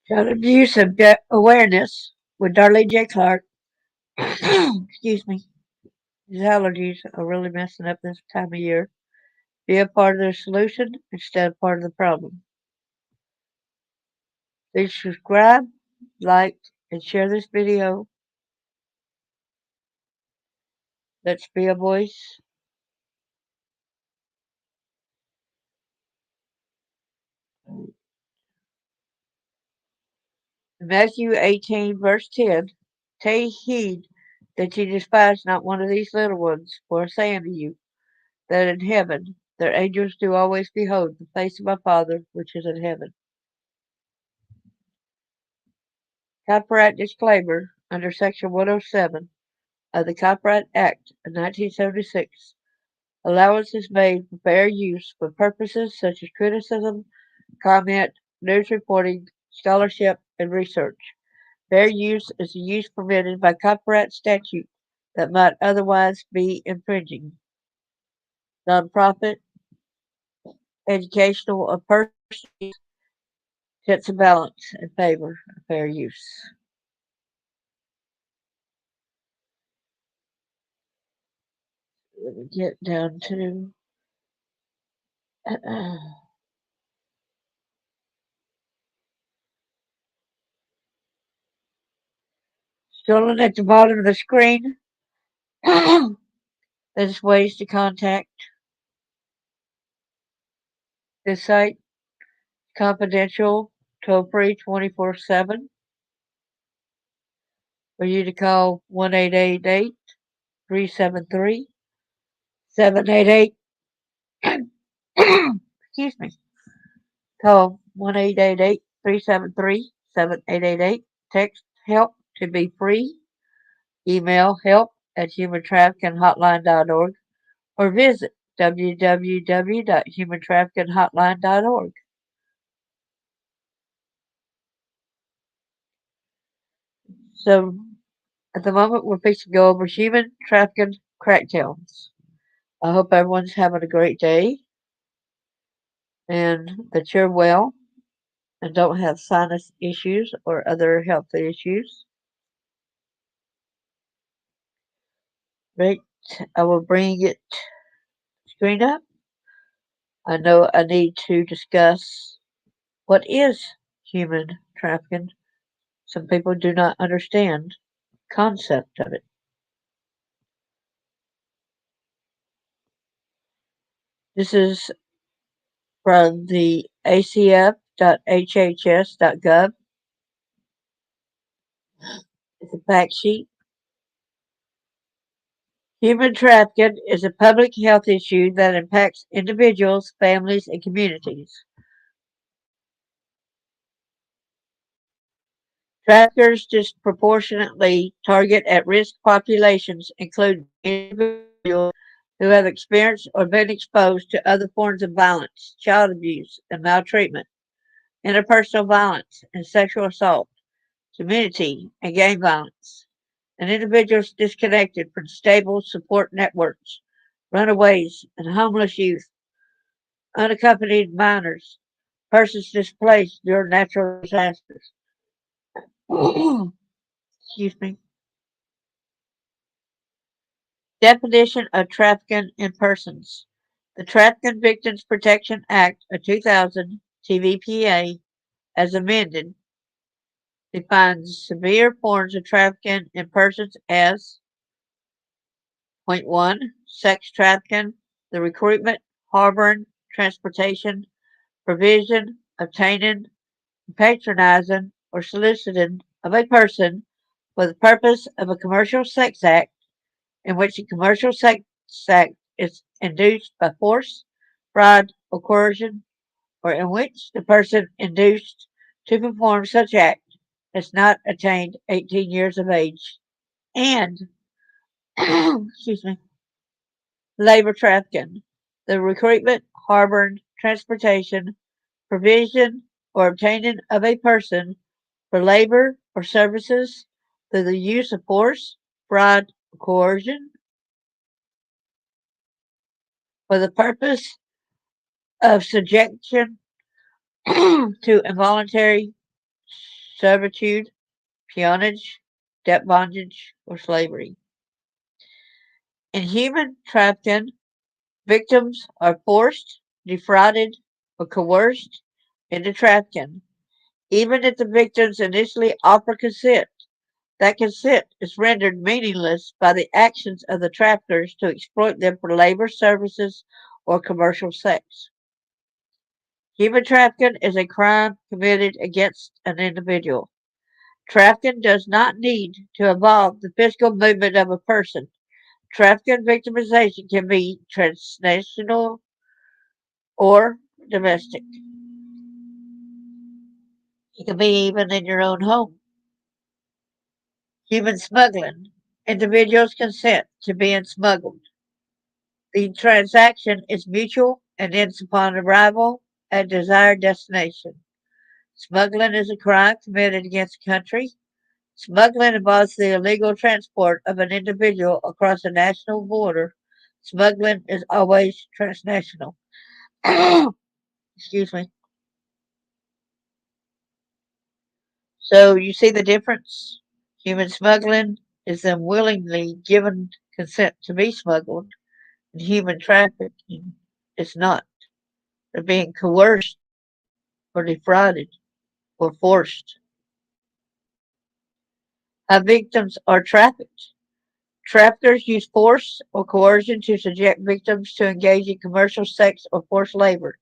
Child abuse awareness with Darlene J. Clark. Excuse me. These allergies are really messing up this time of year. Be a part of the solution instead of part of the problem. Please subscribe, like, and share this video. Let's be a voice. Matthew 18, verse 10. Take heed that ye despise not one of these little ones, for I say unto you, that in heaven their angels do always behold the face of my Father which is in heaven. Copyright disclaimer under Section 107 of the Copyright Act of 1976. Allowance is made for fair use for purposes such as criticism, comment, news reporting, scholarship, and research. Fair use is the use permitted by copyright statute that might otherwise be infringing. Nonprofit, educational, or personal use sets a balance in favor of fair use. Let me get down to scrolling at the bottom of the screen. There's ways to contact this site. Confidential, toll free 24/7 for you to call 1-888 373 788. Excuse me. Call 1-888-373-7888. Text help to be free. Email help@humantraffickinghotline.org or visit www.humantraffickinghotline.org. So at the moment, we're fixing to go over human trafficking crackdowns. I hope everyone's having a great day and that you're well and don't have sinus issues or other health issues. Right, I will bring it screen up. I know I need to discuss what is human trafficking. Some people do not understand the concept of it. This is from the acf.hhs.gov. It's a fact sheet. Human trafficking is a public health issue that impacts individuals, families, and communities. Traffickers disproportionately target at-risk populations, including individuals who have experienced or been exposed to other forms of violence, child abuse and maltreatment, interpersonal violence and sexual assault, community and gang violence, and individuals disconnected from stable support networks, runaways and homeless youth, unaccompanied minors, persons displaced during natural disasters. Excuse me. Definition of trafficking in persons. The Trafficking Victims Protection Act of 2000, TVPA, as amended, defines severe forms of trafficking in persons as point 1. Sex trafficking, the recruitment, harboring, transportation, provision, obtaining, patronizing, or soliciting of a person for the purpose of a commercial sex act in which the commercial sex act is induced by force, fraud, or coercion, or in which the person induced to perform such act has not attained 18 years of age, and excuse me, labor trafficking, the recruitment, harboring, transportation, provision, or obtaining of a person for labor or services through the use of force, fraud, or coercion for the purpose of subjection to involuntary servitude, peonage, debt bondage, or slavery. In human trafficking, victims are forced, defrauded, or coerced into trafficking, even if the victims initially offer consent. That consent is rendered meaningless by the actions of the traffickers to exploit them for labor, services, or commercial sex. Human trafficking is a crime committed against an individual. Trafficking does not need to involve the physical movement of a person. Trafficking victimization can be transnational or domestic. It can be even in your own home. Human smuggling. Individuals consent to being smuggled. The transaction is mutual and ends upon arrival at desired destination. Smuggling is a crime committed against a country. Smuggling involves the illegal transport of an individual across a national border. Smuggling is always transnational. Excuse me. So you see the difference? Human smuggling is them willingly given consent to be smuggled, and human trafficking is not. They're being coerced or defrauded or forced. How victims are trafficked. Traffickers use force or coercion to subject victims to engage in commercial sex or forced labor.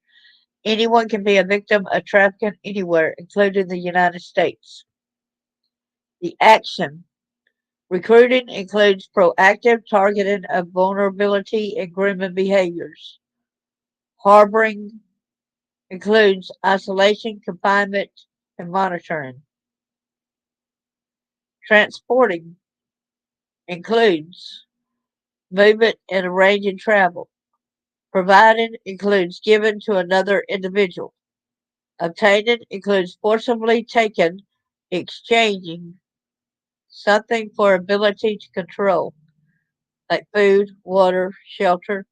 Anyone can be a victim of trafficking anywhere, including the United States. The action. Recruiting includes proactive targeting of vulnerability and grooming behaviors. Harboring includes isolation, confinement, and monitoring. Transporting includes movement and arranging travel. Providing includes given to another individual. Obtaining includes forcibly taken, exchanging something for ability to control, like food, water, shelter.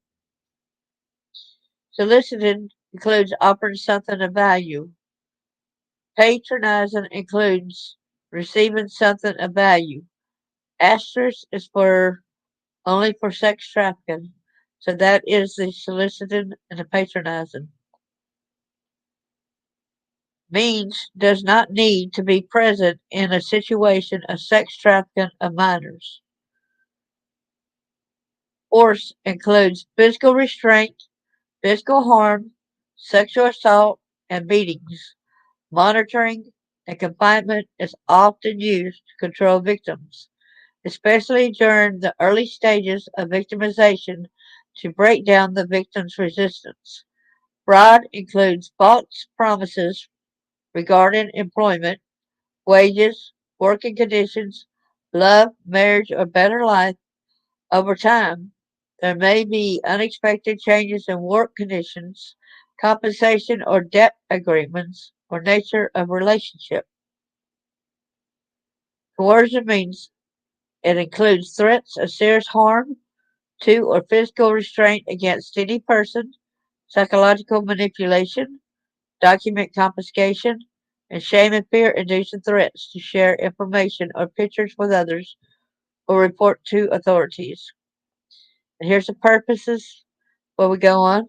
Soliciting includes offering something of value. Patronizing includes receiving something of value. Asterisk is for only for sex trafficking. So that is the soliciting and the patronizing. Means does not need to be present in a situation of sex trafficking of minors. Force includes physical restraint, physical harm, sexual assault, and beatings. Monitoring and confinement is often used to control victims, especially during the early stages of victimization to break down the victim's resistance. Fraud includes false promises regarding employment, wages, working conditions, love, marriage, or better life. Over time, there may be unexpected changes in work conditions, compensation or debt agreements, or nature of relationship. Coercion means it includes threats of serious harm to or physical restraint against any person, psychological manipulation, document confiscation, and shame and fear inducing threats to share information or pictures with others or report to authorities. And here's the purposes before we go on.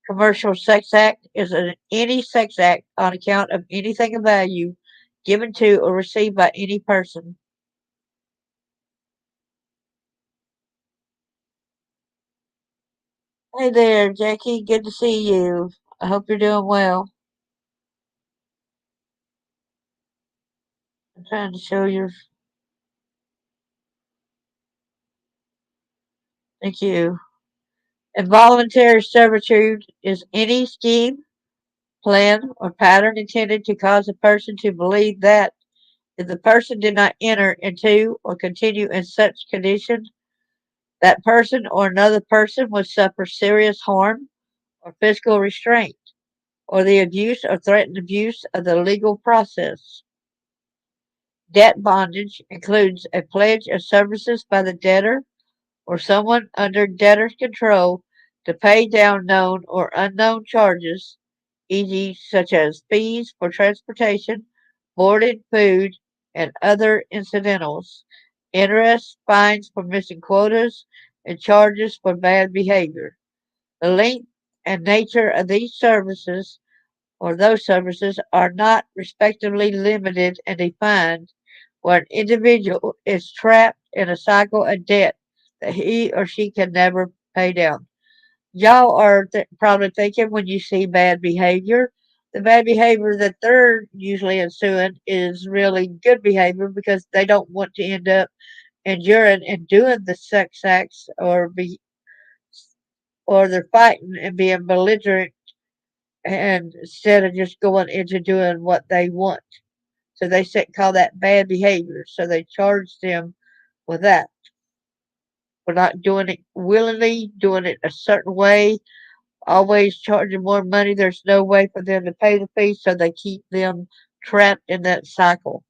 Commercial sex act is any sex act on account of anything of value given to or received by any person. Hey there, Jackie. Good to see you. I hope you're doing well. I'm trying to show your. Thank you. Involuntary servitude is any scheme, plan, or pattern intended to cause a person to believe that if the person did not enter into or continue in such condition, that person or another person would suffer serious harm or physical restraint, or the abuse or threatened abuse of the legal process. Debt bondage includes a pledge of services by the debtor or someone under debtor's control to pay down known or unknown charges e.g., such as fees for transportation, boarding, food, and other incidentals, interest, fines for missing quotas, and charges for bad behavior. The length and nature of these services or those services are not respectively limited and defined where an individual is trapped in a cycle of debt that he or she can never pay down. Y'all are probably thinking when you see bad behavior, the bad behavior that they're usually ensuing is really good behavior because they don't want to end up enduring and doing the sex acts or they're fighting and being belligerent and instead of just going into doing what they want. So they call that bad behavior. So they charge them with that. For not doing it willingly, doing it a certain way, always charging more money. There's no way for them to pay the fee, so they keep them trapped in that cycle.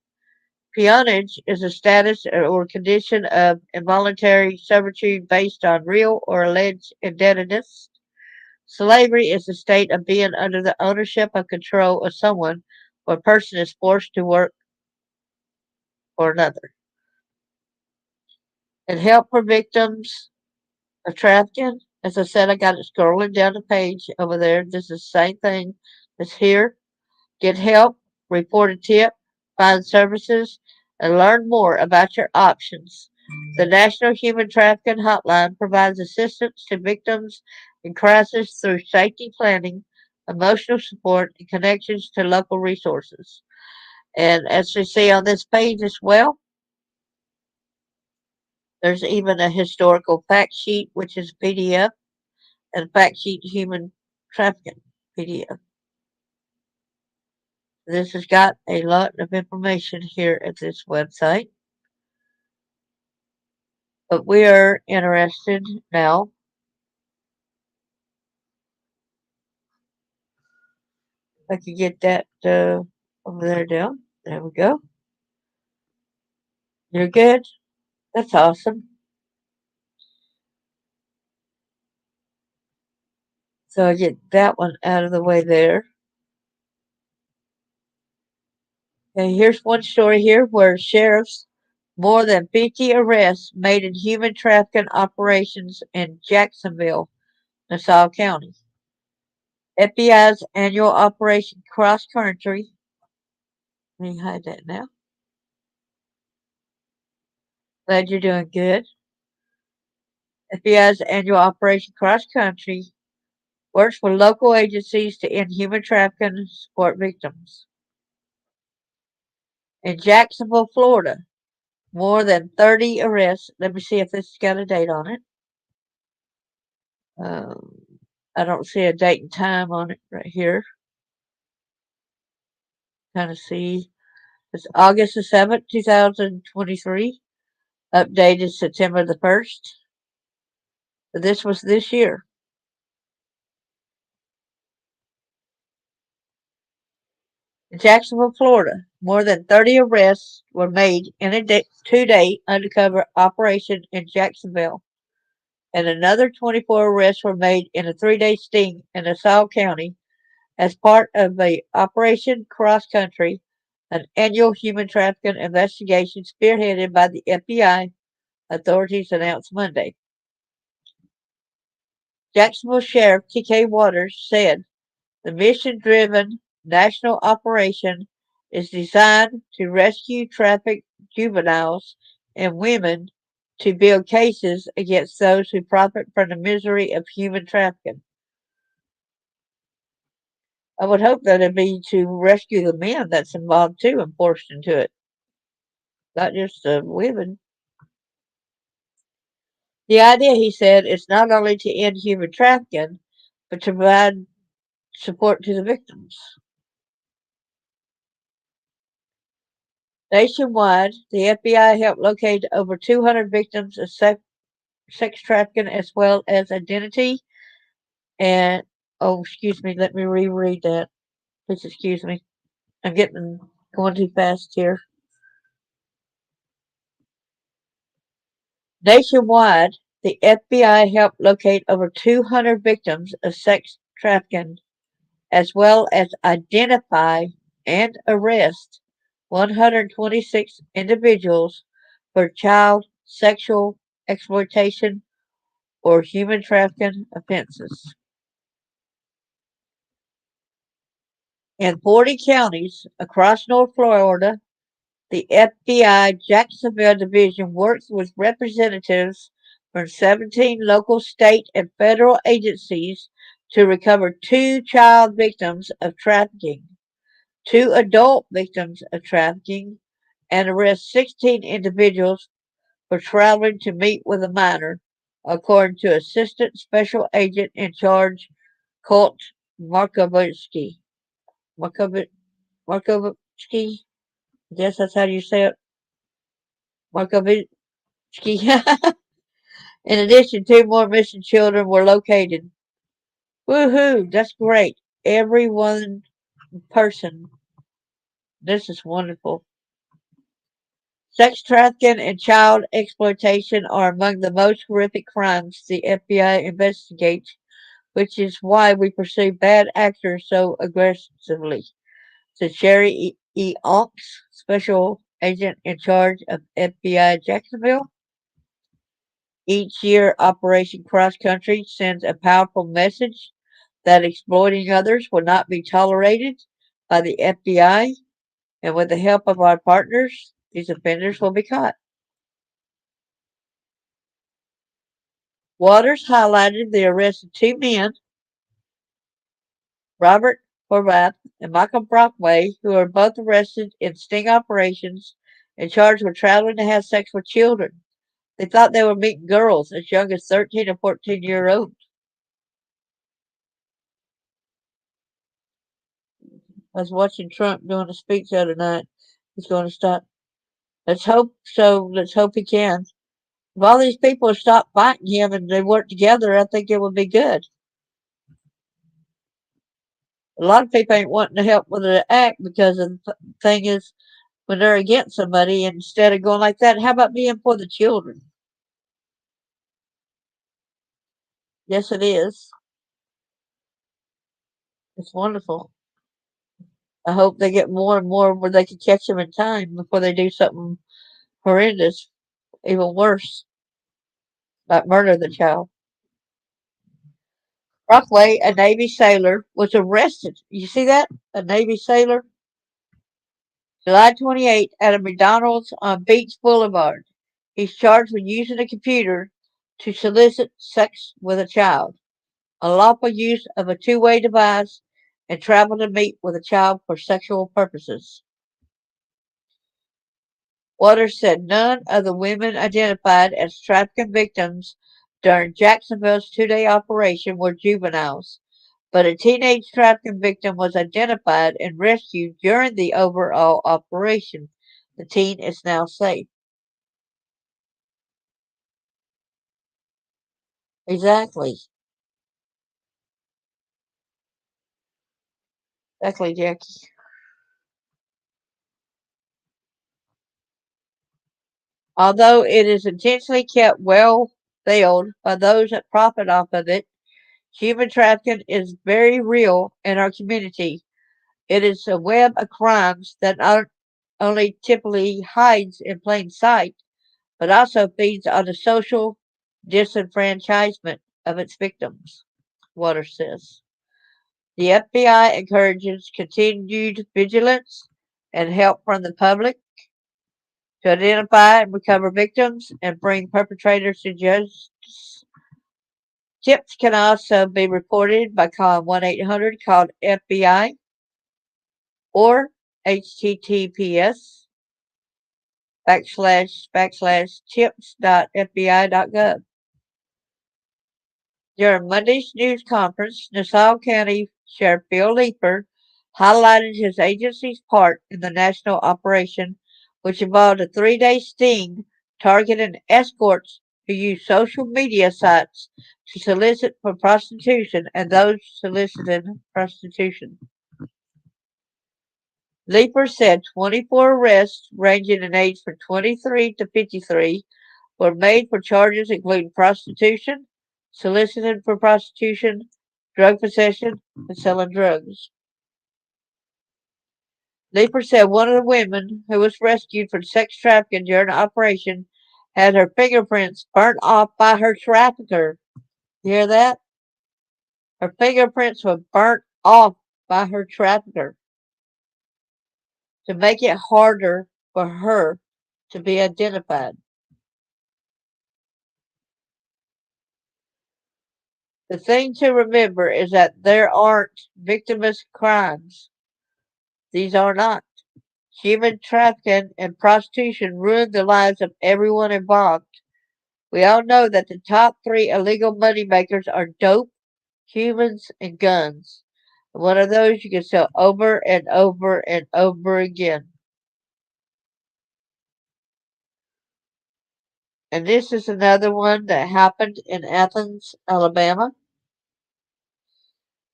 Peonage is a status or condition of involuntary servitude based on real or alleged indebtedness. Slavery is the state of being under the ownership or control of someone where a person is forced to work for another. And help for victims of trafficking. As I said, I got it scrolling down the page over there. This is the same thing that's here. Get help, report a tip, find services, and learn more about your options. The National Human Trafficking Hotline provides assistance to victims in crisis through safety planning, emotional support, and connections to local resources. And as we see on this page as well, there's even a historical fact sheet, which is PDF, and fact sheet human trafficking PDF. This has got a lot of information here at this website. But we are interested now. If I can get that over there down. There we go. You're good? That's awesome. So I get that one out of the way there. And here's one story here where sheriffs more than 50 arrests made in human trafficking operations in Jacksonville, Nassau County. FBI's annual Operation Cross Country. Let me hide that now. Glad you're doing good. FBI's annual Operation Cross Country works with local agencies to end human trafficking and support victims. In Jacksonville, Florida, more than 30 arrests. Let me see if this has got a date on it. Um, I don't see a date and time on it right here. Kind of see. It's August the 7th, 2023. Updated September the 1st. So this was this year. In Jacksonville, Florida, more than 30 arrests were made in a 2-day undercover operation in Jacksonville, and another 24 arrests were made in a 3-day sting in Nassau County as part of the Operation Cross Country, an annual human trafficking investigation spearheaded by the FBI, authorities announced Monday. Jacksonville Sheriff T.K. Waters said the mission-driven national operation is designed to rescue trafficked juveniles and women to build cases against those who profit from the misery of human trafficking. I would hope that it'd be to rescue the men that's involved too and forced into it, not just the women. The idea, he said, is not only to end human trafficking, but to provide support to the victims. Nationwide, the FBI helped locate over 200 victims of sex trafficking as well as identity and, oh, excuse me, let me reread that. Please excuse me. I'm going too fast here. Nationwide, the FBI helped locate over 200 victims of sex trafficking as well as identify and arrest 126 individuals for child sexual exploitation or human trafficking offenses. In 40 counties across North Florida, the FBI Jacksonville Division works with representatives from 17 local, state, and federal agencies to recover two child victims of trafficking, two adult victims of trafficking, and arrest 16 individuals for traveling to meet with a minor, according to Assistant Special Agent in Charge Colt Markovitsky. Markovi- Markovitsky? I guess that's how you say it. Markovitsky. In addition, two more missing children were located. Woohoo! That's great. Every one person. This is wonderful. Sex trafficking and child exploitation are among the most horrific crimes the FBI investigates, which is why we pursue bad actors so aggressively, said Sherry Onks, Special Agent in charge of FBI Jacksonville. Each year, Operation Cross Country sends a powerful message that exploiting others will not be tolerated by the FBI, and with the help of our partners, these offenders will be caught. Waters highlighted the arrest of two men, Robert Horvath and Michael Brockway, who were both arrested in sting operations and charged with traveling to have sex with children. They thought they were meeting girls as young as 13 or 14-year-olds. I was watching Trump doing a speech the other night. He's going to stop. Let's hope so. Let's hope he can. If all these people stop fighting him and they work together, I think it would be good. A lot of people ain't wanting to help with the act because the thing is, when they're against somebody, instead of going like that, how about being for the children? Yes, it is. It's wonderful. I hope they get more and more where they can catch them in time before they do something horrendous, even worse, like murder the child. Brockway, a Navy sailor, was arrested. You see that? A Navy sailor? July 28th at a McDonald's on Beach Boulevard. He's charged with using a computer to solicit sex with a child, unlawful use of a two-way device, and travel to meet with a child for sexual purposes. Waters said none of the women identified as trafficking victims during Jacksonville's two-day operation were juveniles, but a teenage trafficking victim was identified and rescued during the overall operation. The teen is now safe. Exactly. Exactly, Jackie. Although it is intentionally kept well veiled by those that profit off of it, human trafficking is very real in our community. It is a web of crimes that not only typically hides in plain sight, but also feeds on the social disenfranchisement of its victims, Waters says. The FBI encourages continued vigilance and help from the public to identify and recover victims and bring perpetrators to justice. Tips can also be reported by calling 1-800 called FBI or https tips.fbi.gov. During Monday's news conference, Nassau County Sheriff Bill Leeper highlighted his agency's part in the national operation, which involved a 3-day sting targeting escorts who use social media sites to solicit for prostitution and those soliciting prostitution. Leeper said 24 arrests, ranging in age from 23 to 53, were made for charges including prostitution, soliciting for prostitution, drug possession, and selling drugs. Leeper said one of the women who was rescued from sex trafficking during the operation had her fingerprints burnt off by her trafficker. You hear that? Her fingerprints were burnt off by her trafficker to make it harder for her to be identified. The thing to remember is that there aren't victimless crimes. These are not. Human trafficking and prostitution ruin the lives of everyone involved. We all know that the top three illegal money makers are dope, humans, and guns. One of those you can sell over and over and over again. And this is another one that happened in Athens, Alabama.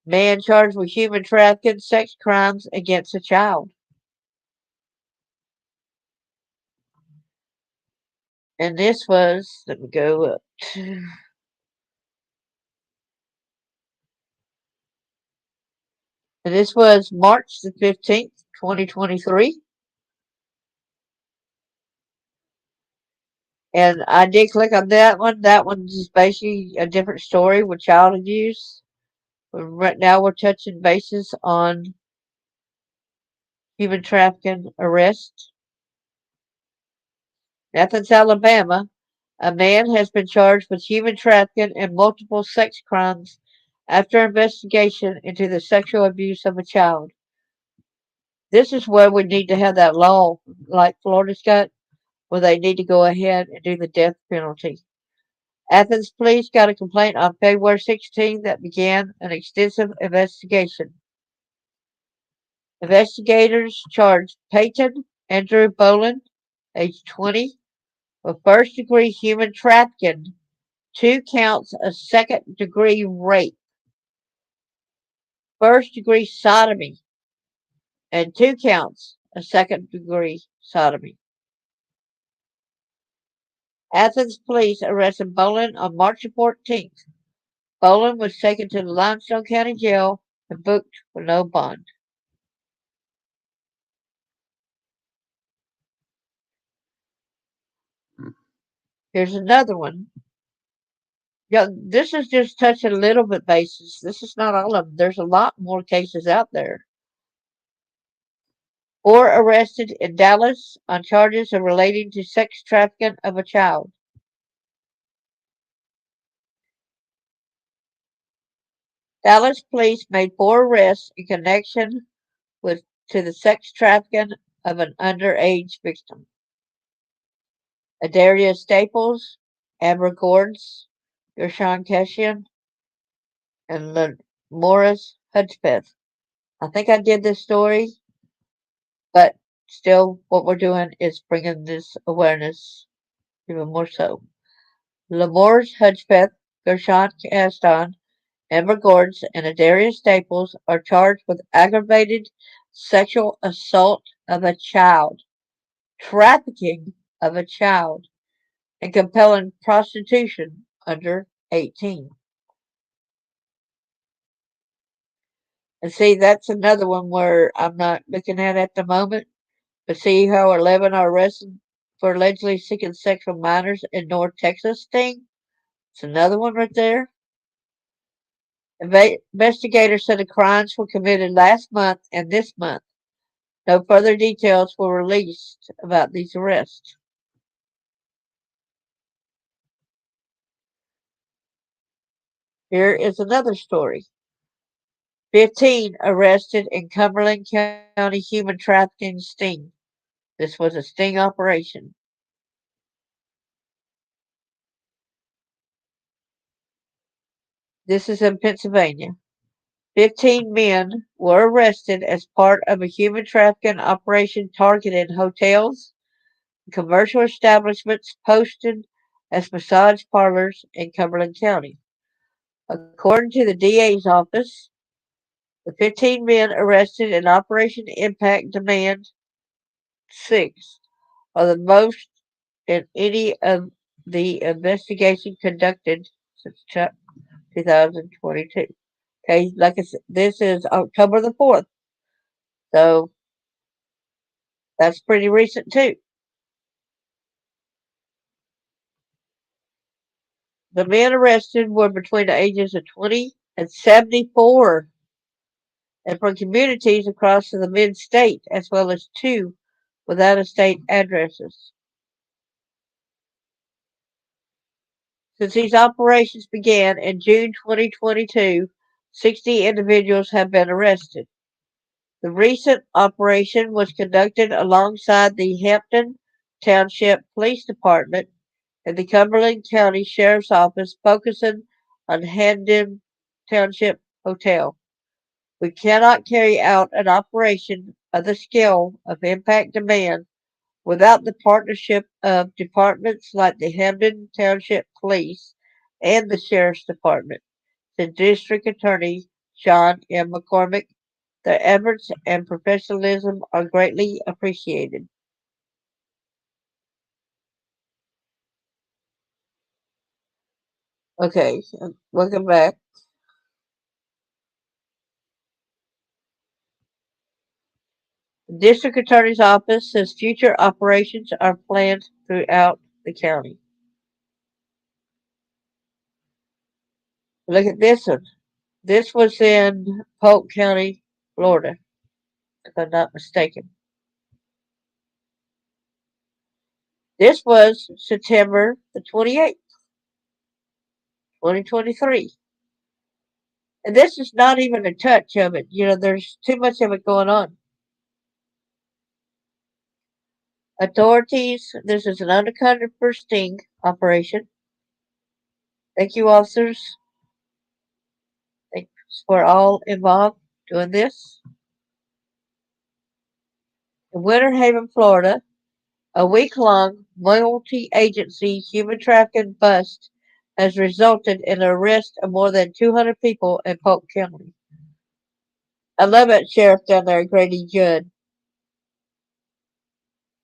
Man charged with human trafficking, sex crimes against a child. And this was, let me go up. And this was March the 15th, 2023. And I did click on that one. That one's just basically a different story with child abuse. Right now we're touching bases on human trafficking arrests. Athens, Alabama. A man has been charged with human trafficking and multiple sex crimes after investigation into the sexual abuse of a child. This is where we need to have that law, like Florida's got, where they need to go ahead and do the death penalty. Athens police got a complaint on February 16 that began an extensive investigation. Investigators charged Peyton Andrew Boland, age 20, with first-degree human trafficking, 2 counts of second-degree rape, first-degree sodomy, and 2 counts of second-degree sodomy. Athens police arrested Boland on March 14th. Boland was taken to the Limestone County Jail and booked for no bond. Here's another one. Yeah, this is just touching a little bit basis. This is not all of them. There's a lot more cases out there. 4 arrested in Dallas on charges of relating to sex trafficking of a child. Dallas police made 4 arrests in connection with to the sex trafficking of an underage victim. Adaria Staples, Amber Gordon, Gershon Keshian, and Morris Hudspeth. I think I did this story, but still, what we're doing is bringing this awareness even more so. Lamor's Hudspeth, Gershon Caston, Amber Gordon, and Adaria Staples are charged with aggravated sexual assault of a child, trafficking of a child, and compelling prostitution under 18. And see, that's another one where I'm not looking at the moment. But see how 11 are arrested for allegedly seeking sex from minors in North Texas sting? It's another one right there. Investigators said the crimes were committed last month and this month. No further details were released about these arrests. Here is another story. 15 arrested in Cumberland County human trafficking sting. This was a sting operation. This is in Pennsylvania. 15 men were arrested as part of a human trafficking operation targeting hotels and commercial establishments posted as massage parlors in Cumberland County. According to the DA's office, the 15 men arrested in Operation Impact Demand 6 are the most in any of the investigation conducted since 2022. Okay, like I said, this is October the 4th, so that's pretty recent too. The men arrested were between the ages of 20 and 74 and from communities across the mid-state, as well as two without estate addresses. Since these operations began in June 2022, 60 individuals have been arrested. The recent operation was conducted alongside the Hampton Township Police Department and the Cumberland County Sheriff's Office, focusing on Hampton Township Hotel. We cannot carry out an operation of the scale of impact demand without the partnership of departments like the Hampden Township Police and the Sheriff's Department, said District Attorney John M. McCormick. Their efforts and professionalism are greatly appreciated. Okay, welcome back. The District Attorney's Office says future operations are planned throughout the county. Look at this one. This was in Polk County, Florida, if I'm not mistaken. This was September the 28th, 2023. And this is not even a touch of it. There's too much of it going on. Authorities, this is an undercover sting operation. Thank you, officers. Thanks for all involved doing this. In Winter Haven, Florida, a week-long multi-agency human trafficking bust has resulted in the arrest of more than 200 people in Polk County. I love that sheriff down there, Grady Judd.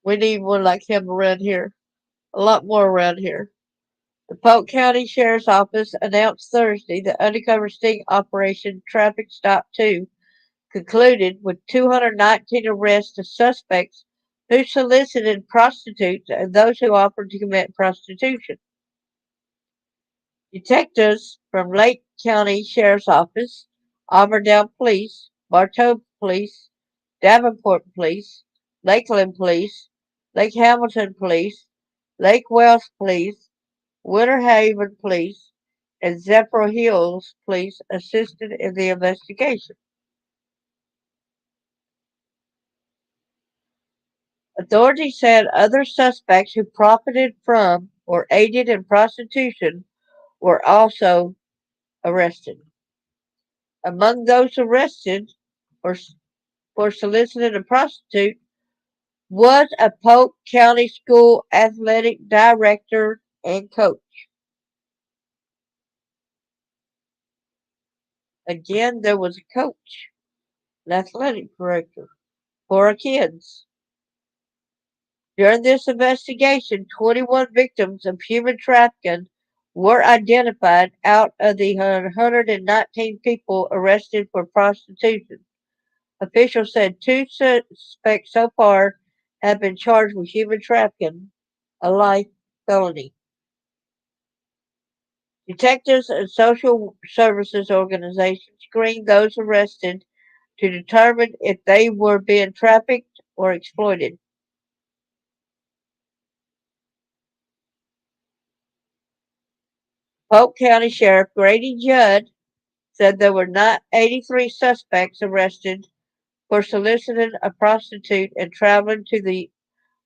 We need one like him around here. A lot more around here. The Polk County Sheriff's Office announced Thursday the undercover sting operation Traffic Stop 2 concluded with 219 arrests of suspects who solicited prostitutes and those who offered to commit prostitution. Detectives from Lake County Sheriff's Office, Auburndale Police, Bartow Police, Davenport Police, Lakeland Police, Lake Hamilton Police, Lake Wells Police, Winter Haven Police, and Zephyr Hills Police assisted in the investigation. Authorities said other suspects who profited from or aided in prostitution were also arrested. Among those arrested for, for soliciting a prostitute was a Polk County School athletic director and coach. Again, there was a coach, an athletic director for our kids. During this investigation, 21 victims of human trafficking were identified out of the 119 people arrested for prostitution. Officials said two suspects so far have been charged with human trafficking, a life felony. Detectives and social services organizations screened those arrested to determine if they were being trafficked or exploited. Polk County Sheriff Grady Judd said there were not 83 suspects arrested for soliciting a prostitute and traveling to the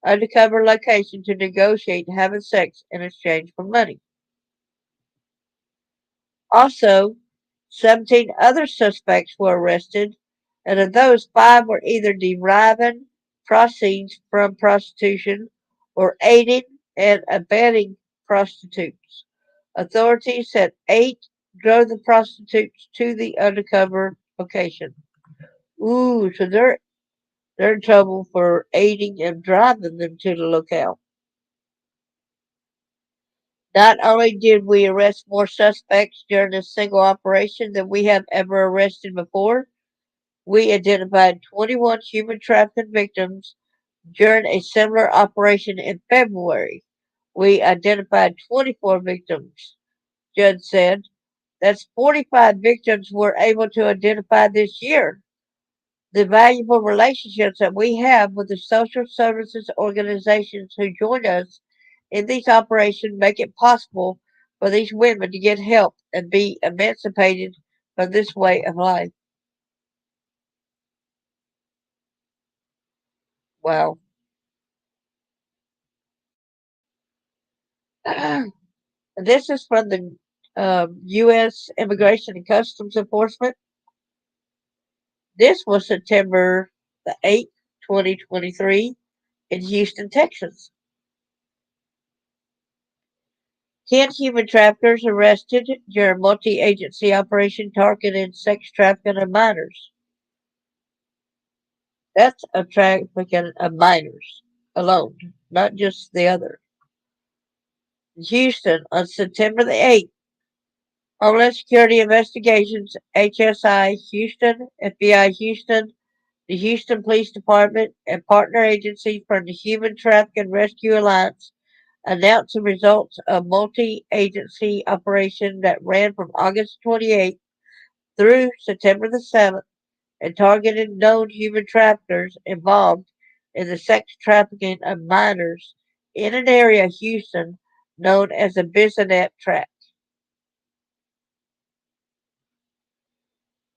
undercover location to negotiate having sex in exchange for money. Also, 17 other suspects were arrested, and of those, five were either deriving proceeds from prostitution or aiding and abetting prostitutes. Authorities said eight drove the prostitutes to the undercover location. Ooh, so they're in trouble for aiding and driving them to the locale. Not only did we arrest more suspects during this single operation than we have ever arrested before, we identified 21 human trafficking victims during a similar operation in February. We identified 24 victims, Judd said. That's 45 victims we're able to identify this year. The valuable relationships that we have with the social services organizations who join us in these operations make it possible for these women to get help and be emancipated from this way of life. Wow. This is from the U.S. Immigration and Customs Enforcement. This was September the 8th, 2023, in Houston, Texas. 10 human traffickers arrested during multi-agency operation targeting sex trafficking of minors. That's a trafficking of minors alone, not just the other. Houston on September the 8th. Homeland Security Investigations, HSI Houston, FBI Houston, the Houston Police Department, and partner agencies from the Human Trafficking Rescue Alliance announced the results of multi-agency operation that ran from August 28th through September the 7th and targeted known human traffickers involved in the sex trafficking of minors in an area of Houston known as the Bissonnet Tract.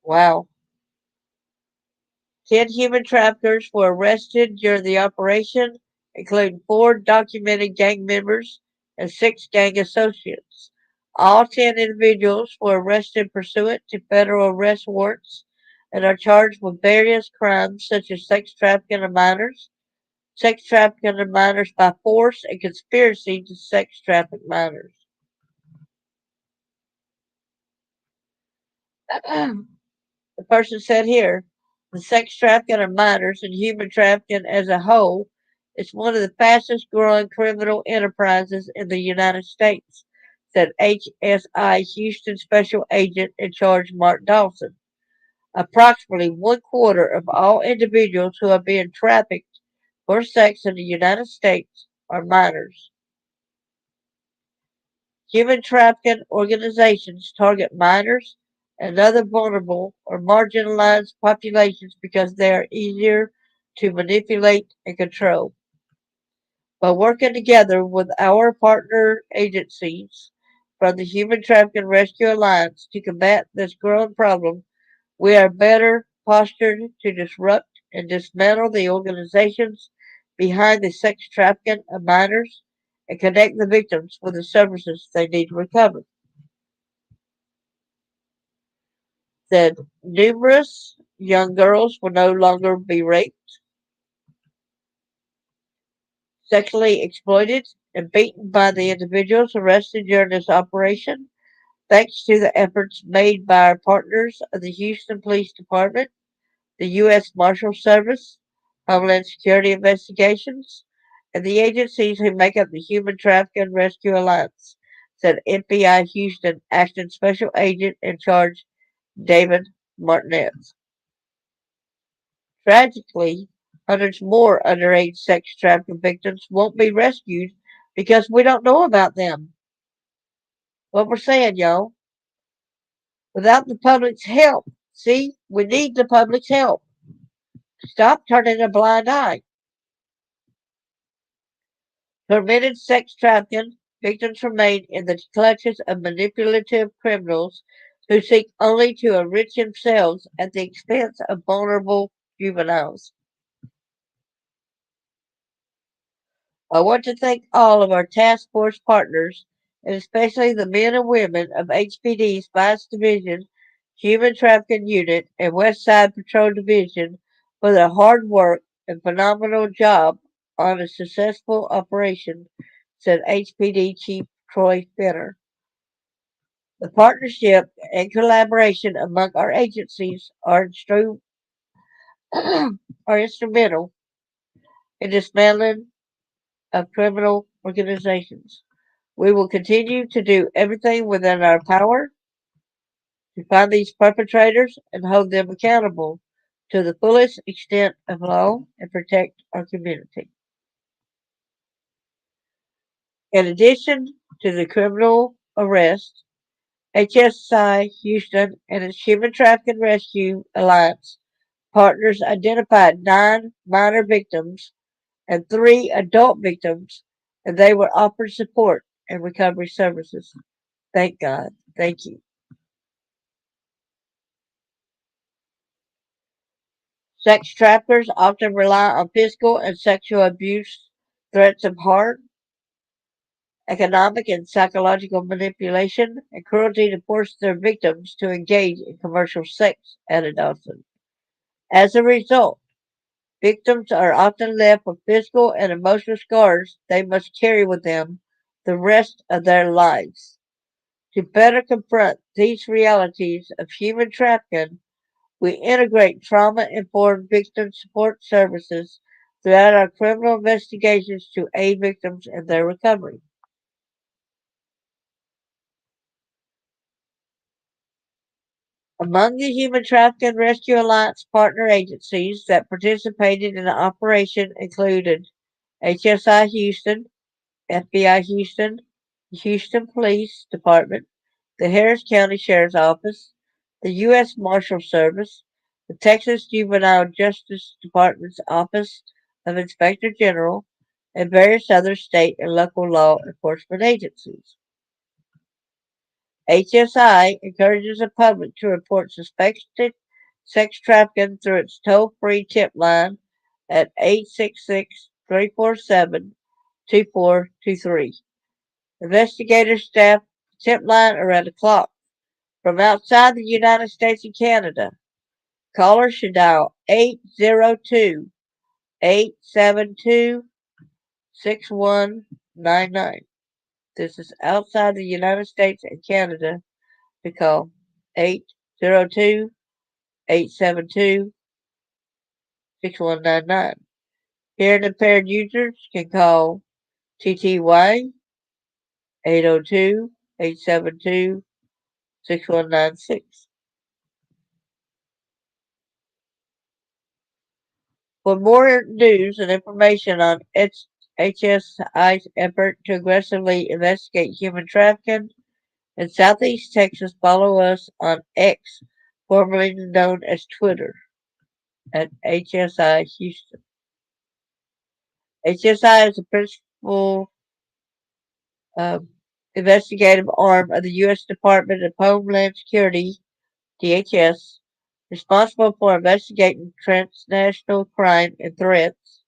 Wow. 10 human traffickers were arrested during the operation, including 4 documented gang members and 6 gang associates. All 10 individuals were arrested pursuant to federal arrest warrants and are charged with various crimes such as sex trafficking of minors by force, and conspiracy to sex traffic minors. The person said here, the sex trafficking of minors and human trafficking as a whole is one of the fastest growing criminal enterprises in the United States, said HSI Houston Special Agent in charge Mark Dawson. Approximately one quarter of all individuals who are being trafficked for sex in the United States are minors. Human trafficking organizations target minors and other vulnerable or marginalized populations because they are easier to manipulate and control. By working together with our partner agencies from the Human Trafficking Rescue Alliance to combat this growing problem, we are better postured to disrupt and dismantle the organizations behind the sex trafficking of minors and connect the victims with the services they need to recover. Said numerous young girls will no longer be raped, sexually exploited, and beaten by the individuals arrested during this operation, thanks to the efforts made by our partners of the Houston Police Department, the U.S. Marshal Service, Homeland Security Investigations, and the agencies who make up the Human Trafficking Rescue Alliance, said FBI Houston Acting Special Agent in charge David Martinez. Tragically, hundreds more underage sex trafficking victims won't be rescued because we don't know about them. What we're saying, y'all, without the public's help, see, we need the public's help. Stop turning a blind eye. Permitted sex trafficking victims remain in the clutches of manipulative criminals who seek only to enrich themselves at the expense of vulnerable juveniles. I want to thank all of our task force partners, and especially the men and women of HPD's Vice Division, Human Trafficking Unit, and West Side Patrol Division for their hard work and phenomenal job on a successful operation, said HPD Chief Troy Finner. The partnership and collaboration among our agencies are instrumental in dismantling of criminal organizations. We will continue to do everything within our power to find these perpetrators and hold them accountable to the fullest extent of law and protect our community. In addition to the criminal arrest, HSI Houston and its Human Trafficking Rescue Alliance partners identified 9 minor victims and 3 adult victims, and they were offered support and recovery services. Thank God. Thank you. Sex traffickers often rely on physical and sexual abuse, threats of harm, economic and psychological manipulation, and cruelty to force their victims to engage in commercial sex, added Dawson. As a result, victims are often left with physical and emotional scars they must carry with them the rest of their lives. To better confront these realities of human trafficking, we integrate trauma-informed victim support services throughout our criminal investigations to aid victims in their recovery. Among the Human Trafficking Rescue Alliance partner agencies that participated in the operation included HSI Houston, FBI Houston, the Houston Police Department, the Harris County Sheriff's Office, the U.S. Marshal Service, the Texas Juvenile Justice Department's Office of Inspector General, and various other state and local law enforcement agencies. HSI encourages the public to report suspected sex trafficking through its toll-free tip line at 866-347-2423. Investigators staff the tip line around the clock. From outside the United States and Canada, callers should dial 802-872-6199. This is outside the United States and Canada to call 802-872-6199. Hearing impaired users can call TTY 802-872-6196. For more news and information on HSI's effort to aggressively investigate human trafficking in Southeast Texas, follow us on X, formerly known as Twitter, at HSI Houston. HSI is the principal um, investigative arm of the U.S. Department of Homeland Security, DHS, responsible for investigating transnational crime and threats,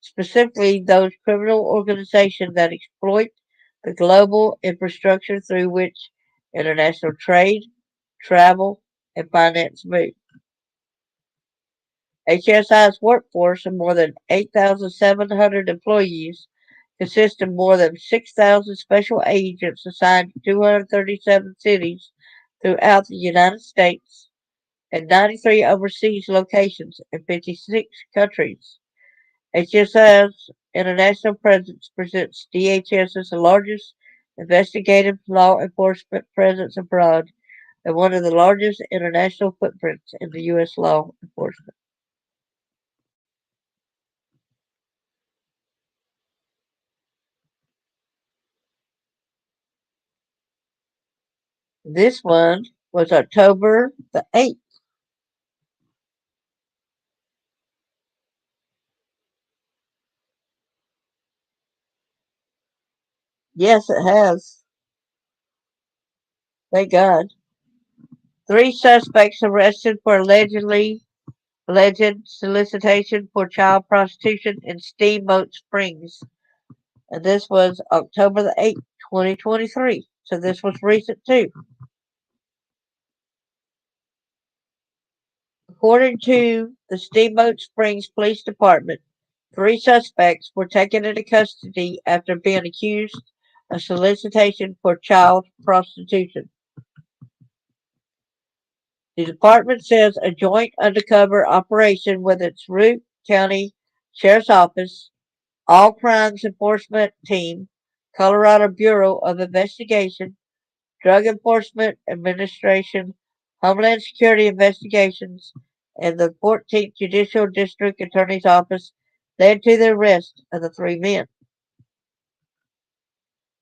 specifically those criminal organizations that exploit the global infrastructure through which international trade, travel, and finance move. HSI's workforce of more than 8,700 employees consists of more than 6,000 special agents assigned to 237 cities throughout the United States and 93 overseas locations in 56 countries. HSI's international presence presents DHS as the largest investigative law enforcement presence abroad and one of the largest international footprints in the U.S. law enforcement. This one was October the 8th. Yes, it has. Thank God. 3 suspects arrested for alleged solicitation for child prostitution in Steamboat Springs. And this was October the 8th, 2023. So this was recent too. According to the Steamboat Springs Police Department, 3 suspects were taken into custody after being accused of solicitation for child prostitution. The department says a joint undercover operation with its Root County Sheriff's Office, All Crimes Enforcement Team, Colorado Bureau of Investigation, Drug Enforcement Administration, Homeland Security Investigations, and the 14th Judicial District Attorney's Office led to the arrest of the three men.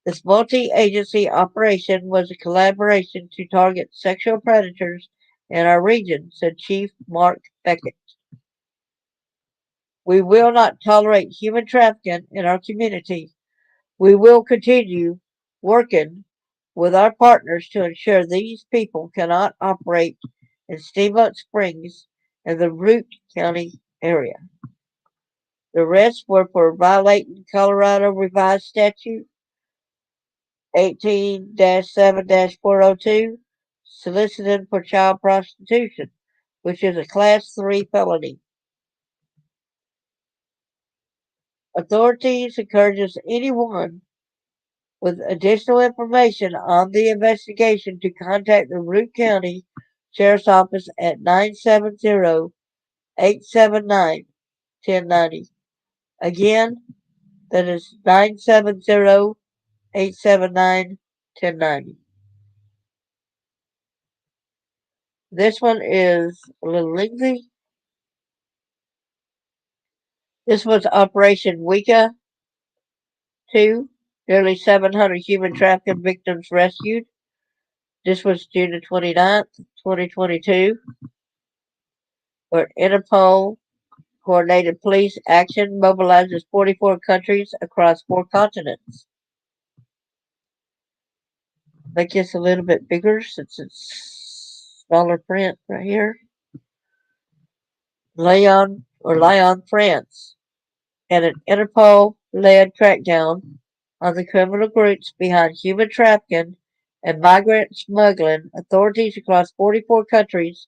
This multi-agency operation was a collaboration to target sexual predators in our region, said Chief Mark Beckett. We will not tolerate human trafficking in our community. We will continue working with our partners to ensure these people cannot operate in Steamboat Springs and the Root County area. The arrests were for violating Colorado Revised Statute 18-7-402, soliciting for child prostitution, which is a Class 3 felony. Authorities encourages anyone with additional information on the investigation to contact the Root County Sheriff's Office at 970-879-1090. Again, that is 970-879-1090. This one is a little lengthy. This was Operation Weka 2. Nearly 700 human trafficking victims rescued. This was June the 29th, 2022, where Interpol coordinated police action mobilizes 44 countries across 4 continents. Make this a little bit bigger since it's smaller print right here. Lyon, France, and an Interpol-led crackdown on the criminal groups behind human trafficking and migrant smuggling. Authorities across 44 countries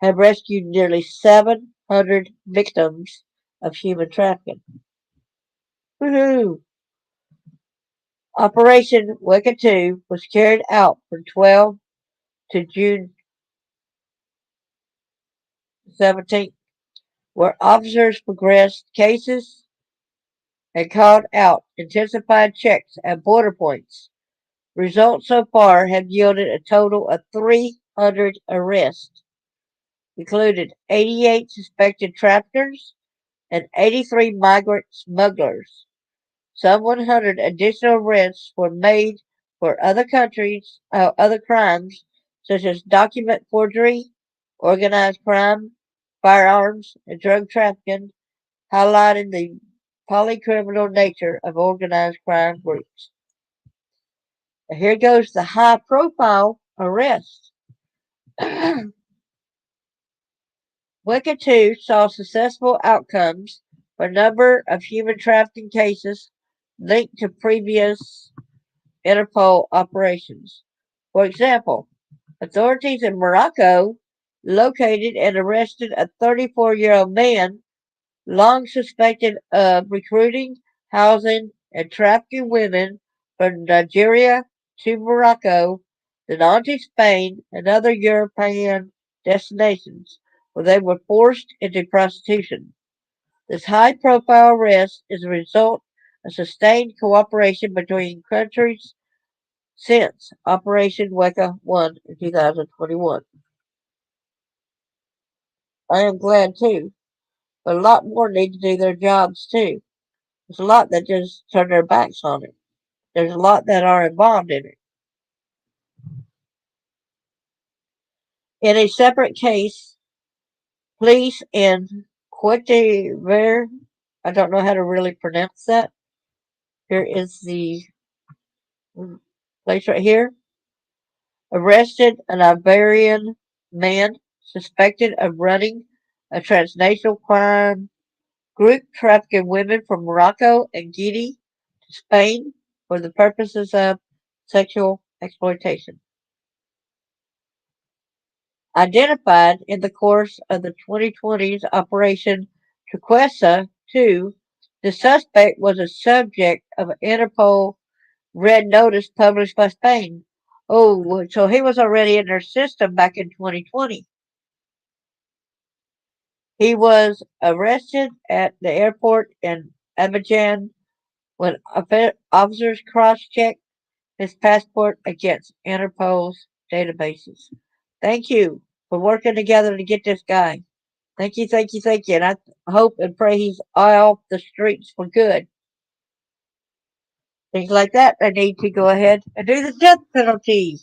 have rescued nearly 700 victims of human trafficking. Woohoo! Operation Weka 2 was carried out from 12 to June 17th, where officers progressed cases and called out intensified checks at border points. Results so far have yielded a total of 300 arrests, including 88 suspected traffickers and 83 migrant smugglers. Some 100 additional arrests were made for other crimes such as document forgery, organized crime, firearms, and drug trafficking, highlighting the polycriminal nature of organized crime groups. Now here goes the high-profile arrest. Weka 2 saw successful outcomes for a number of human trafficking cases linked to previous Interpol operations. For example, authorities in Morocco located and arrested a 34-year-old man long suspected of recruiting, housing, and trafficking women from Nigeria to Morocco, then on to Spain and other European destinations where they were forced into prostitution. This high profile arrest is a result of sustained cooperation between countries since Operation Weka 1 in 2021. I am glad too, but a lot more need to do their jobs too. There's a lot that just turn their backs on it. There's a lot that are involved in it. In a separate case, police in Cote I don't know how to really pronounce that. Here is the place right here. Arrested an Iberian man suspected of running a transnational crime group trafficking women from Morocco and Guinea to Spain for the purposes of sexual exploitation. Identified in the course of the 2020's Operation Turquesa 2, the suspect was a subject of an Interpol red notice published by Spain. Oh, so he was already in their system back in 2020. He was arrested at the airport in Abidjan, when officers cross-checked his passport against Interpol's databases. Thank you for working together to get this guy. Thank you, thank you, thank you. And I hope and pray he's off the streets for good. Things like that, they need to go ahead and do the death penalty.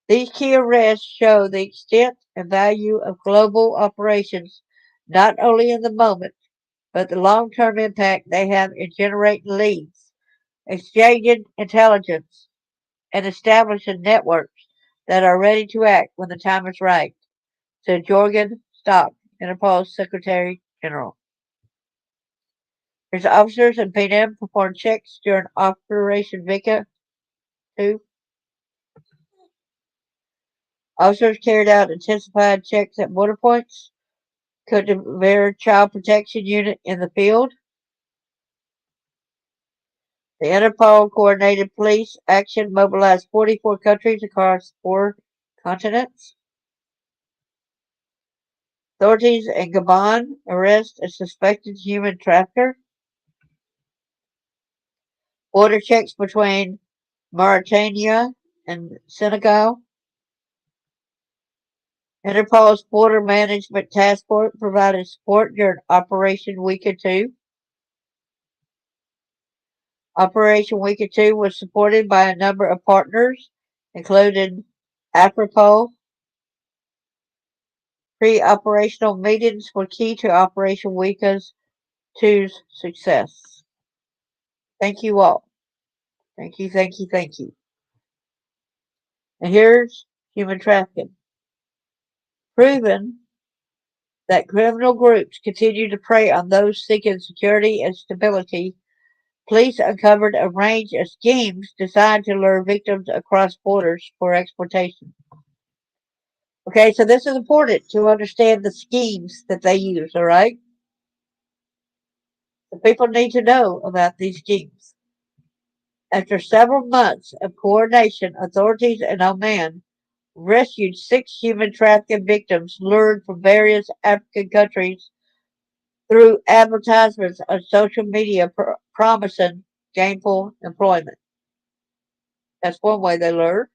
These key arrests show the extent and value of global operations, not only in the moment, but the long term impact they have in generating leads, exchanging intelligence, and establishing networks that are ready to act when the time is right, said Jorgen Stock, Interpol's Secretary General. His officers in Penang performed checks during Operation Vika 2. Officers carried out intensified checks at border points, their child protection unit in the field. The Interpol coordinated police action mobilized 44 countries across 4 continents. Authorities in Gabon arrest a suspected human trafficker. Border checks between Mauritania and Senegal. Interpol's Border Management Task Force provided support during Operation Weka 2. Operation Weka 2 was supported by a number of partners, including Afripol. Pre-operational meetings were key to Operation Weka 2's success. Thank you all. Thank you, thank you, thank you. And here's human trafficking. Proven that criminal groups continue to prey on those seeking security and stability, police uncovered a range of schemes designed to lure victims across borders for exploitation. Okay, so this is important to understand the schemes that they use, all right? The people need to know about these schemes. After several months of coordination, authorities in Oman rescued 6 human trafficking victims lured from various African countries through advertisements on social media promising gainful employment. That's one way they lure.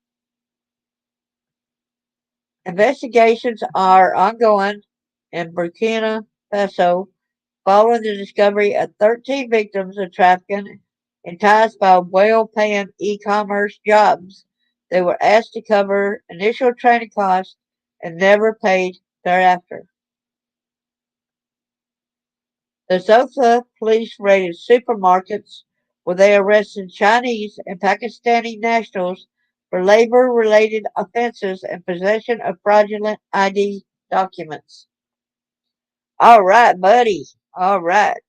Investigations are ongoing in Burkina Faso following the discovery of 13 victims of trafficking enticed by well-paying e-commerce jobs. They were asked to cover initial training costs and never paid thereafter. The Zoffa police raided supermarkets where they arrested Chinese and Pakistani nationals for labor-related offenses and possession of fraudulent ID documents. All right, buddy. All right.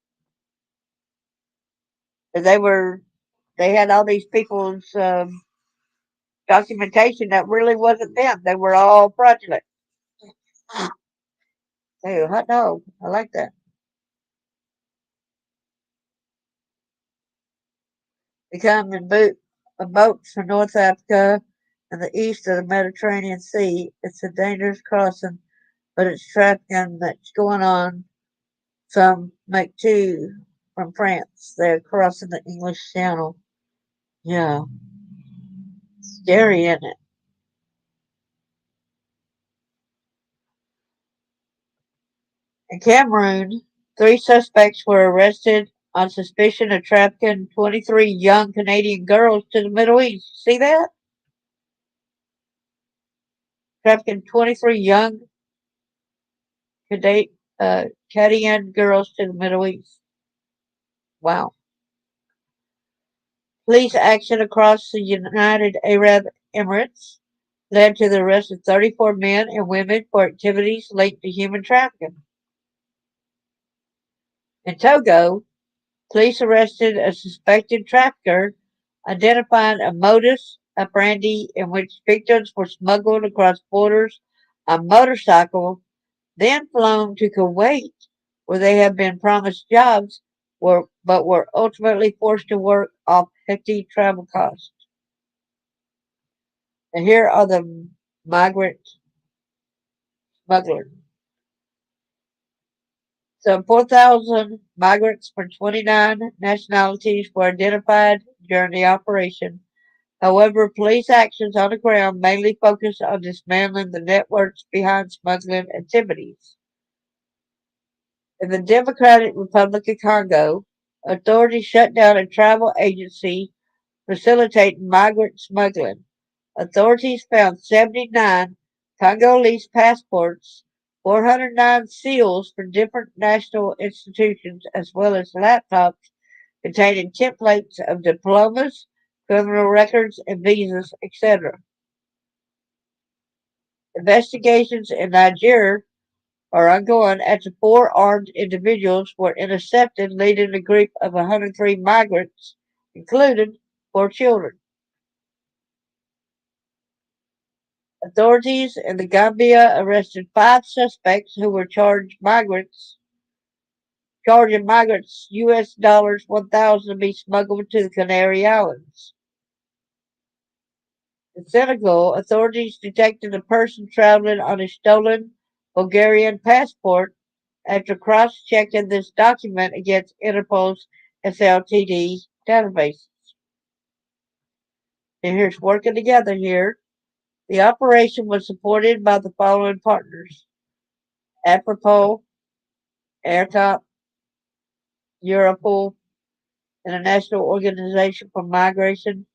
They had all these people's documentation that really wasn't them. They were all fraudulent. Hey, hot dog. I like that. They come in boats from North Africa and the east of the Mediterranean Sea. It's a dangerous crossing, but it's trafficking that's going on. Some make two from France. They're crossing the English Channel. Yeah, scary, isn't it? In Cameroon, 3 suspects were arrested on suspicion of trafficking 23 young Canadian girls to the Middle East. See that? Trafficking 23 young Canadian girls to the Middle East. Wow. Police action across the United Arab Emirates led to the arrest of 34 men and women for activities linked to human trafficking. In Togo, police arrested a suspected trafficker, identifying a modus operandi in which victims were smuggled across borders on motorcycles, then flown to Kuwait, where they had been promised jobs, but were ultimately forced to work off hefty travel costs. And here are the migrant smugglers. Some 4,000 migrants from 29 nationalities were identified during the operation. However, police actions on the ground mainly focused on dismantling the networks behind smuggling activities. In the Democratic Republic of Congo, authorities shut down a travel agency facilitating migrant smuggling. Authorities found 79 Congolese passports, 409 seals from different national institutions, as well as laptops containing templates of diplomas, criminal records, and visas, etc. Investigations in Nigeria are ongoing after four armed individuals were intercepted, leading a group of 103 migrants, including four children. Authorities in the Gambia arrested five suspects who were charging migrants US dollars 1,000 to be smuggled to the Canary Islands. In Senegal, authorities detected a person traveling on a stolen Bulgarian passport after cross-checking this document against Interpol's SLTD database. And here's working together here. The operation was supported by the following partners: Apropos, AirTop, Europol, International Organization for Migration,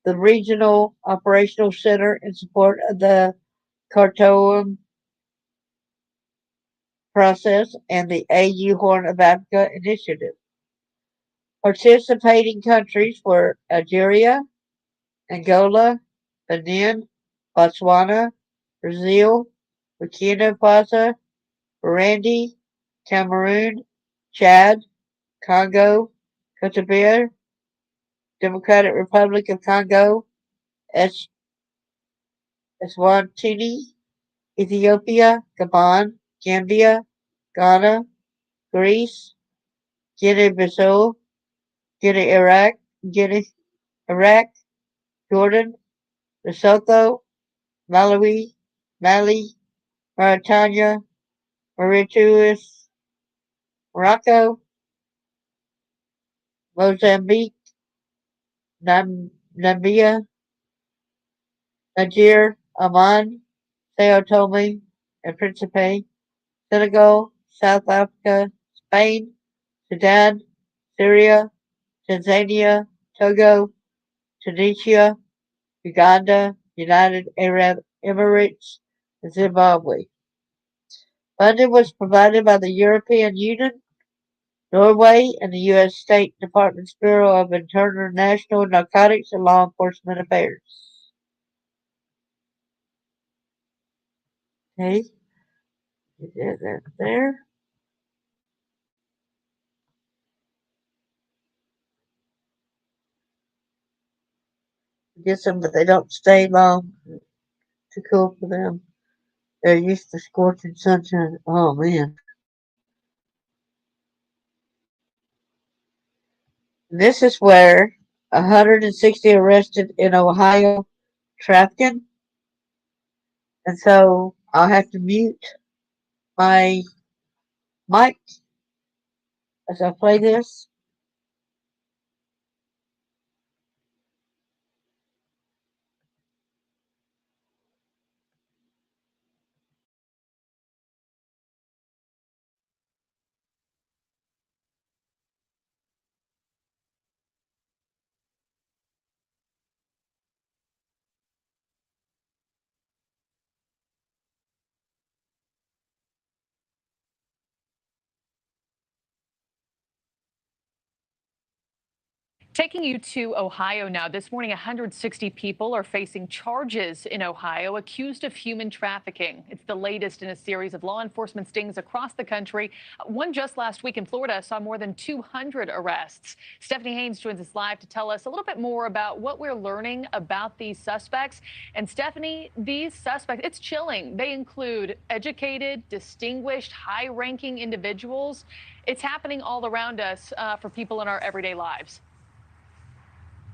the Regional Operational Center in support of the Khartoum process, and the AU Horn of Africa initiative. Participating countries were Algeria, Angola, Benin, Botswana, Brazil, Burkina Faso, Burundi, Cameroon, Chad, Congo, Cote d'Ivoire, Democratic Republic of Congo, Eswatini, Ethiopia, Gabon, Gambia, Ghana, Greece, Guinea-Bissau, Guinea, Iraq, Jordan, Lesotho, Malawi, Mali, Mauritania, Mauritius, Morocco, Mozambique, Namibia, Niger, Oman, Sao Tome and Principe, Senegal, South Africa, Spain, Sudan, Syria, Tanzania, Togo, Tunisia, Uganda, United Arab Emirates, and Zimbabwe. Funding was provided by the European Union, Norway, and the U.S. State Department's Bureau of International Narcotics and Law Enforcement Affairs. Okay, get that there. Get some, but they don't stay long. Too cool for them. They're used to scorching sunshine. Oh man. This is where 160 arrested in Ohio trafficking. And so I'll have to mute my mic as I play this. Taking you to Ohio now. This morning, 160 people are facing charges in Ohio accused of human trafficking. It's the latest in a series of law enforcement stings across the country. One just last week in Florida saw more than 200 arrests. Stephanie Haynes joins us live to tell us a little bit more about what we're learning about these suspects. And Stephanie, these suspects, it's chilling. They include educated, distinguished, high-ranking individuals. It's happening all around us for people in our everyday lives.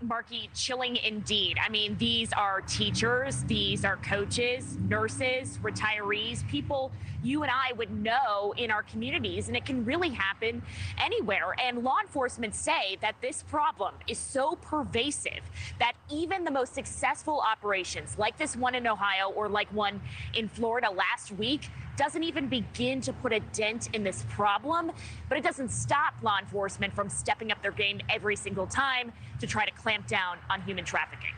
Marky, chilling indeed. I mean, these are teachers, these are coaches, nurses, retirees, people you and I would know in our communities, and it can really happen anywhere. And law enforcement say that this problem is so pervasive that even the most successful operations, like this one in Ohio or like one in Florida last week, doesn't even begin to put a dent in this problem. But it doesn't stop law enforcement from stepping up their game every single time to try to clamp down on human trafficking.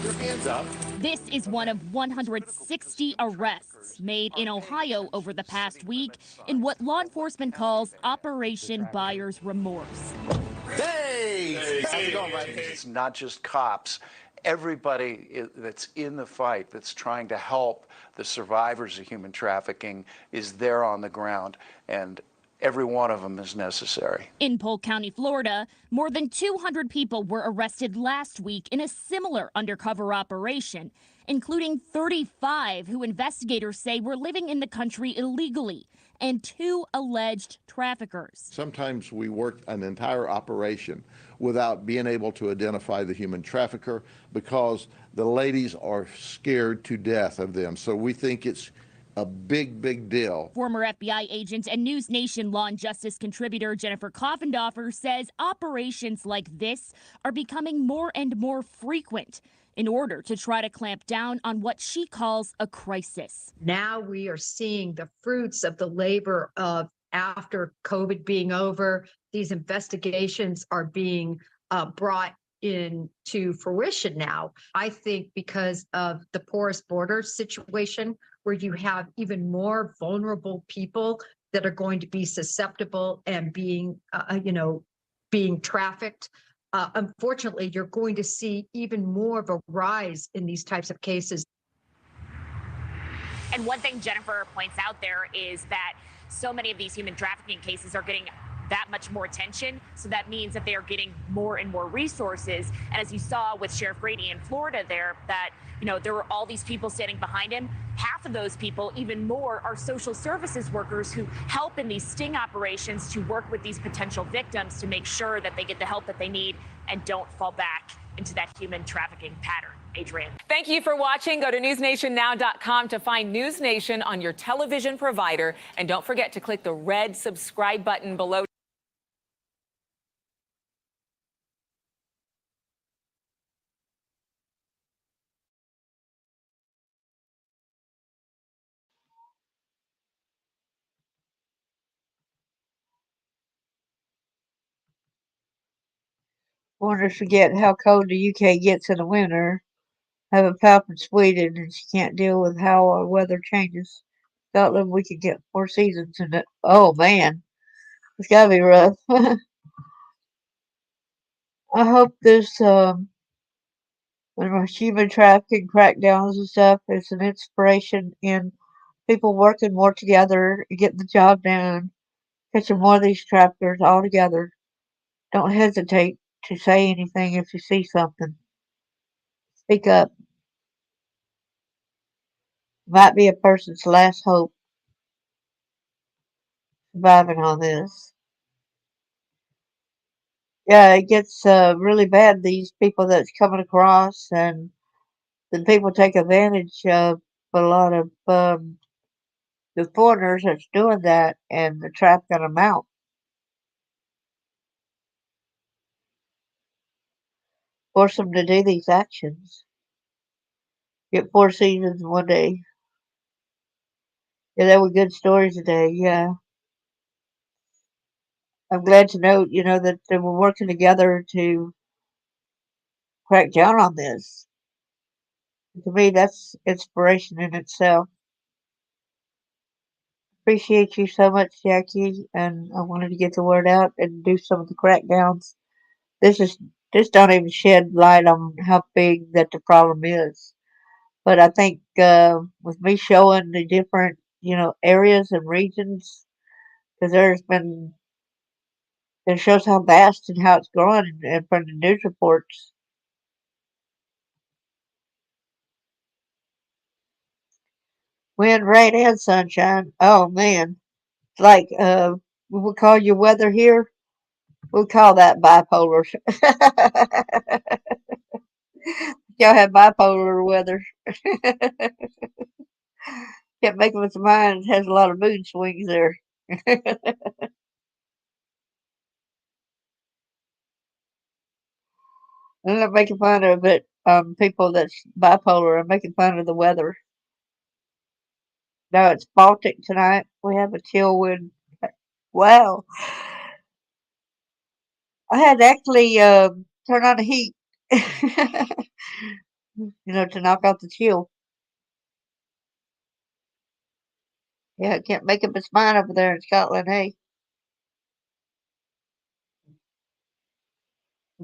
Your hands up. This is one of 160 arrests made in Ohio over the past week in what law enforcement calls Operation Buyer's Remorse. Hey! How's it going, buddy? It's not just cops. Everybody that's in the fight, that's trying to help the survivors of human trafficking, is there on the ground, and every one of them is necessary. In Polk County, Florida, more than 200 people were arrested last week in a similar undercover operation, including 35 who investigators say were living in the country illegally, and 2 alleged traffickers. Sometimes we work an entire operation without being able to identify the human trafficker because the ladies are scared to death of them. So we think it's a big deal. Former FBI agent and News Nation Law and Justice contributor Jennifer Coffendorfer says operations like this are becoming more and more frequent in order to try to clamp down on what she calls a crisis. Now we are seeing the fruits of the labor of after COVID being over. These investigations are being brought into fruition now. I think because of the porous border situation, where you have even more vulnerable people that are going to be susceptible and being trafficked. Unfortunately, you're going to see even more of a rise in these types of cases. And one thing Jennifer points out there is that so many of these human trafficking cases are getting that much more attention. So that means that they are getting more and more resources. And as you saw with Sheriff Grady in Florida there, that, there were all these people standing behind him. Half of those people, even more, are social services workers who help in these sting operations to work with these potential victims to make sure that they get the help that they need and don't fall back into that human trafficking pattern. Adrienne. Thank you for watching. Go to newsnationnow.com to find News Nation on your television provider. And don't forget to click the red subscribe button below. Wonder forget how cold the UK gets in the winter. I have a pal from Sweden and she can't deal with how our weather changes. Scotland, we could get 4 seasons in it. Oh man, it's gotta be rough. I hope this human trafficking crackdowns and stuff is an inspiration in people working more together and getting the job done, catching more of these traffickers all together. Don't hesitate to say anything if you see something. Speak up. Might be a person's last hope surviving on this. Yeah, it gets really bad. These people that's coming across, and then people take advantage of a lot of the foreigners that's doing that, and they're trafficking them out. Force them to do these actions. Get 4 seasons in one day. Yeah, they were good stories today. Yeah, I'm glad to know, that they were working together to crack down on this. To me, that's inspiration in itself. Appreciate you so much, Jackie, and I wanted to get the word out and do some of the crackdowns. This is this don't even shed light on how big that the problem is. But I think with me showing the different, areas and regions, because it shows how vast and how it's growing, and from the news reports. Wind, rain, and sunshine. Oh man, it's like we would call your weather here We'll call that bipolar. Y'all have bipolar weather. Can't make up its mind. It has a lot of mood swings there. I'm not making fun of it. People that's bipolar. I'm making fun of the weather. No, it's Baltic tonight. We have a chill wind. Wow. I had to actually turn on the heat, to knock out the chill. Yeah, it can't make up its mind over there in Scotland. Hey,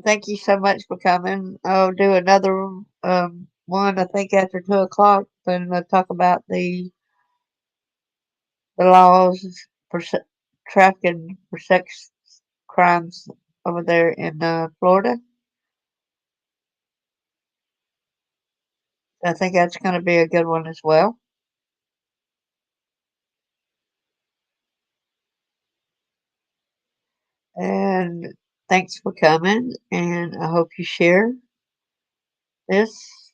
thank you so much for coming. I'll do another one, I think, after 2 o'clock. Then I'll talk about the laws for trafficking for sex crimes over there in Florida. I think that's going to be a good one as well. And thanks for coming. And I hope you share this.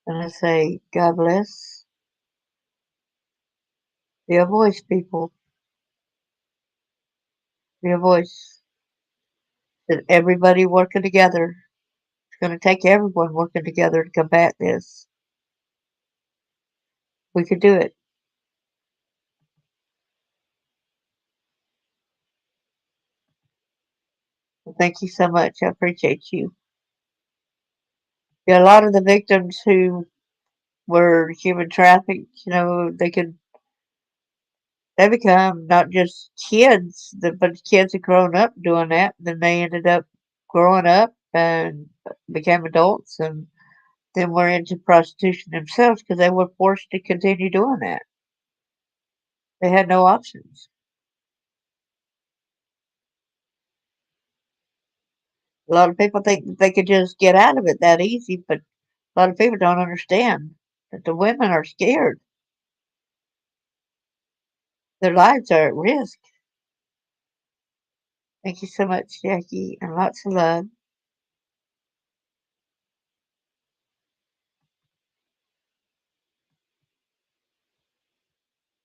And I say, God bless. Be a voice, people. Be a voice. That everybody working together. It's going to take everyone working together to combat this. We could do it. Well, thank you so much. I appreciate you. Yeah, a lot of the victims who were human trafficked, they become not just kids, but kids had grown up doing that. Then they ended up growing up and became adults, and then were into prostitution themselves because they were forced to continue doing that. They had no options. A lot of people think that they could just get out of it that easy, but a lot of people don't understand that the women are scared. Their lives are at risk. Thank you so much, Jackie, and lots of love.